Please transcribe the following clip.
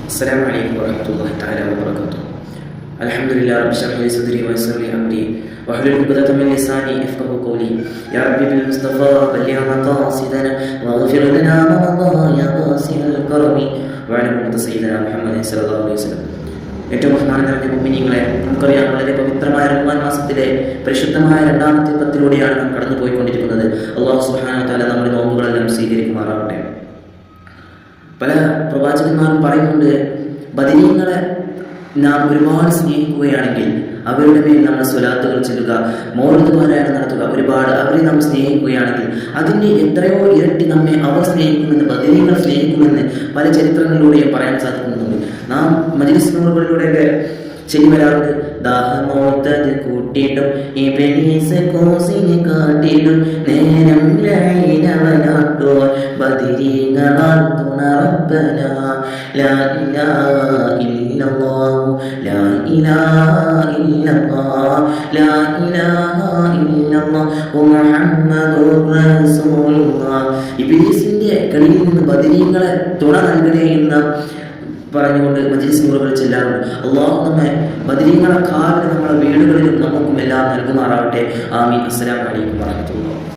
السلام عليكم ورحمة الله تعالى وبركاته. الحمد لله رب اشرح لي صدري ويسر لي أمري واحلل عقدة من لساني يفقهوا قولي. يا ربي بالمصطفى بلغ مقاصدنا واغفر لنا ما مضى يا واسع الكرم وعلى أمة سيدنا محمد صلى الله عليه وسلم. ഏറ്റവും ബഹുമാനം നിറഞ്ഞ മുഅ്മിനീങ്ങളെ, നമുക്കറിയാം വളരെ പവിത്രമായ റമദാൻ മാസത്തിലെ പരിശുദ്ധമായ രണ്ടാമത്തെ പത്തിലൂടെയാണ് നാം കടന്നു പോയിക്കൊണ്ടിരിക്കുന്നത്. അല്ലാഹു സുബ്ഹാനഹു വ തആല നമ്മുടെ നോമ്പുകളെല്ലാം സ്വീകരിക്കുമാറാവട്ടെ. പല പ്രവാചകന്മാരും പറയുന്നുണ്ട്, ബദരീങ്ങളെ നാം ഒരുപാട് സ്നേഹിക്കുകയാണെങ്കിൽ അവരുടെ മേൽ നമ്മൾ സ്വലാത്തുകൾ ചൊല്ലുക, മൗലിദ് പാരായണം നടത്തുക, ഒരുപാട് അവരെ നാം സ്നേഹിക്കുകയാണെങ്കിൽ അതിൻ്റെ എത്രയോ ഇരട്ടി നമ്മെ അവർ സ്നേഹിക്കുമെന്ന്, ബദരീങ്ങൾ സ്നേഹിക്കുമെന്ന് പല ചരിത്രങ്ങളിലൂടെയും പറയാൻ സാധിക്കുന്നുണ്ട്. നാം മജ്‌ലിസ് നൂറുകളിലൂടെയൊക്കെ ശരി വരാറുണ്ട്. ദാഹമോത്തത് കൂട്ടിയിടും ഇബ്ലീസ് കോസിനെ കാട്ടിടും നേരം ലൈനവനാട്ടോ ബദരീങ്ങളാൽ തുണ റബ്ബന ലാ ഇലാഹ ഇല്ലല്ലാഹു ലാ ഇലാഹ ഇല്ലല്ലാഹ് ലാ ഇലാഹ ഇല്ലല്ലാഹു മുഹമ്മദുർ റസൂലുള്ളാഹ്. ഇബ്ലീസിന്റെ കളിയിൽ നിന്ന് ബദരീങ്ങളെ തുണ നൽകണേ എന്ന് പറഞ്ഞുകൊണ്ട് മജ്‌ലിസ് നൂറുകൾ ചെല്ലാറുണ്ട്. അല്ലാഹു നമ്മെ ബദരീങ്ങളെ കാലത്ത് നമ്മുടെ വീടുകളിലും നമുക്കും എല്ലാം നൽകുമാറാവട്ടെ. ആമീൻ. അസ്സലാമു അലൈക്കും വറഹ്മത്തുള്ളാഹി.